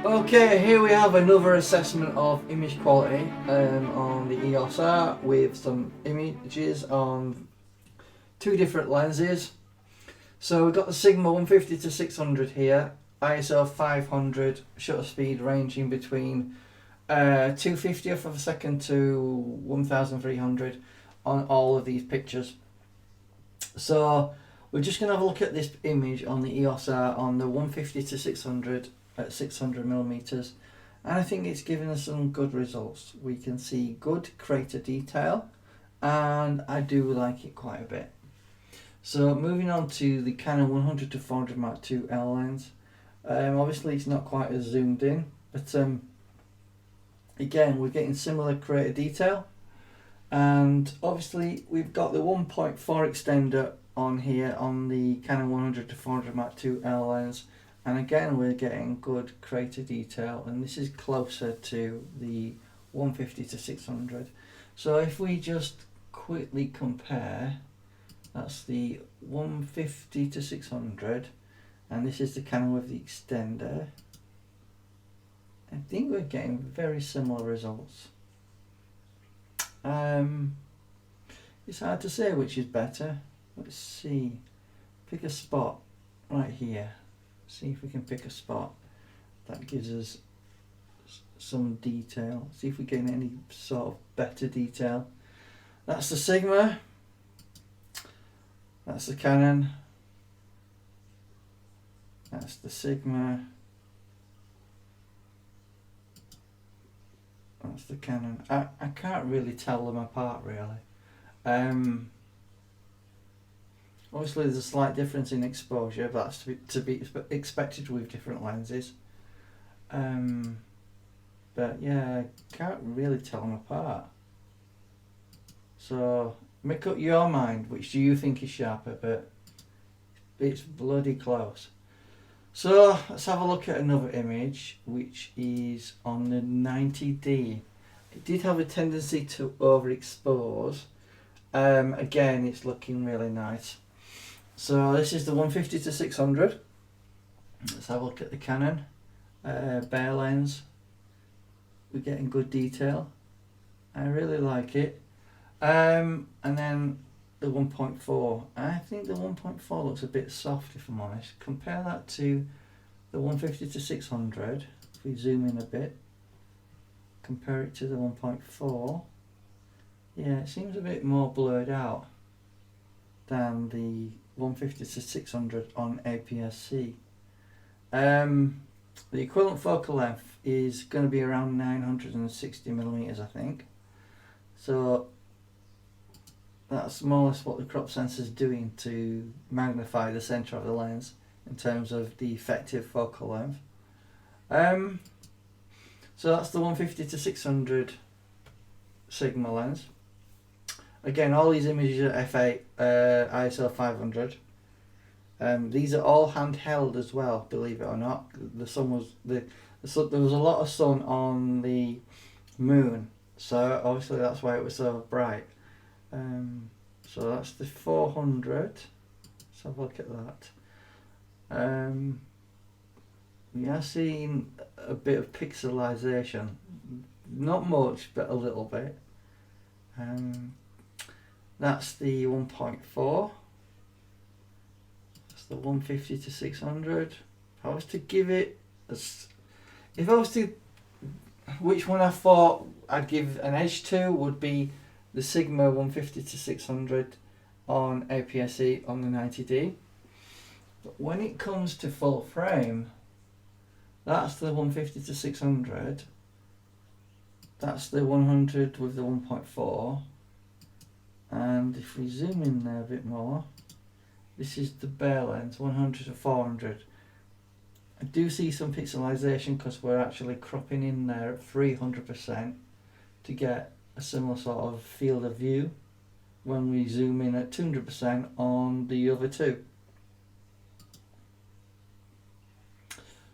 Okay, here we have another assessment of image quality on the EOS R with some images on two different lenses. So we've got the Sigma 150 to 600 here, ISO 500, shutter speed ranging between 250th of a second to 1300 on all of these pictures. So we're just going to have a look at this image on the EOS R on the 150 to 600 at 600 millimeters, and I think it's given us some good results. We can see good crater detail, and I do like it quite a bit. So moving on to the Canon 100 to 400 Mark II L lens. Obviously it's not quite as zoomed in, but again we're getting similar crater detail, and obviously we've got the 1.4 extender on here on the Canon 100 to 400 Mark II L lens, and again we're getting good crater detail, and this is closer to the 150 to 600. So if we just quickly compare, that's the 150 to 600 and this is the Canon with the extender. I think we're getting very similar results. It's hard to say which is better. Let's see, pick a spot right here. See if we can pick a spot that gives us some detail. See if we get any sort of better detail. That's the Sigma. That's the Canon. That's the Sigma. That's the Canon. I can't really tell them apart really. Obviously there's a slight difference in exposure, but that's to be expected with different lenses. But yeah, I can't really tell them apart. So make up your mind, which do you think is sharper, but it's bloody close. So let's have a look at another image, which is on the 90D. It did have a tendency to overexpose. Again, it's looking really nice. So this is the 150 to 600. Let's have a look at the Canon bare lens. We're getting good detail. I really like it. And then the 1.4. I think the 1.4 looks a bit soft, if I'm honest. Compare that to the 150 to 600. If we zoom in a bit, compare it to the 1.4. Yeah, it seems a bit more blurred out than the 150 to 600 on APS-C. The equivalent focal length is going to be around 960 millimeters, I think. So that's more or less what the crop sensor is doing to magnify the center of the lens in terms of the effective focal length. So that's the 150 to 600 Sigma lens. Again, all these images are F8 ISO 500. These are all handheld as well, believe it or not. The sun was there was a lot of sun on the moon, so obviously that's why it was so bright. So that's the 400. Let's have a look at that. We are seeing a bit of pixelization, not much, but a little bit. That's the 1.4. That's the 150 to 600. If I was to give it, which one I thought I'd give an edge to would be the Sigma 150 to 600 on APS-C on the 90D. But when it comes to full frame, that's the 150 to 600. That's the 100 with the 1.4. And if we zoom in there a bit more, this is the bare lens, 100 to 400. I do see some pixelization because we're actually cropping in there at 300% to get a similar sort of field of view when we zoom in at 200% on the other two.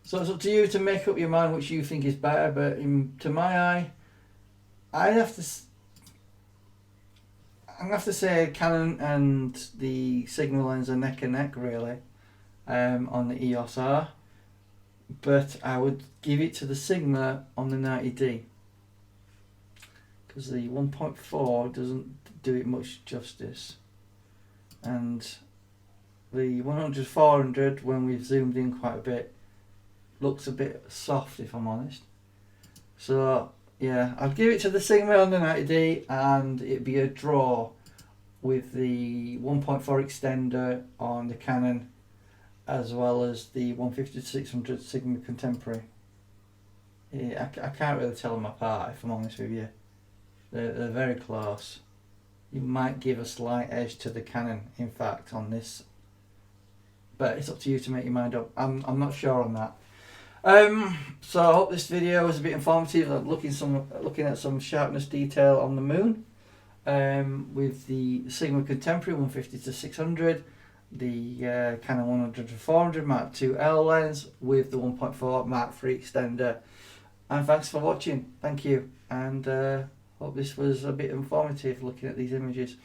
So it's up to you to make up your mind which you think is better, but to my eye, I'm going to have to say Canon and the Sigma lens are neck and neck really on the EOS R. but I would give it to the Sigma on the 90D, because the 1.4 doesn't do it much justice, and the 100-400, when we've zoomed in quite a bit, looks a bit soft, if I'm honest. So yeah, I'd give it to the Sigma on the 90D, and it'd be a draw with the 1.4 extender on the Canon, as well as the 150-600 Sigma Contemporary. Yeah, I can't really tell them apart, if I'm honest with you. They're very close. You might give a slight edge to the Canon, in fact, on this, but it's up to you to make your mind up. I'm not sure on that. So I hope this video was a bit informative. I'm looking at some sharpness detail on the moon, with the Sigma Contemporary 150-600, the Canon 100-400 Mark II L lens with the 1.4 Mark III extender. And thanks for watching. Thank you, and hope this was a bit informative looking at these images.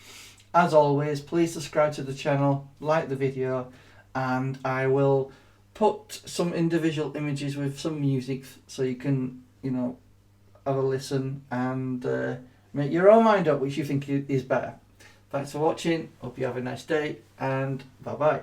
As always, please subscribe to the channel, like the video, and I will put some individual images with some music so you can, have a listen and make your own mind up which you think is better. Thanks for watching. Hope you have a nice day, and bye bye.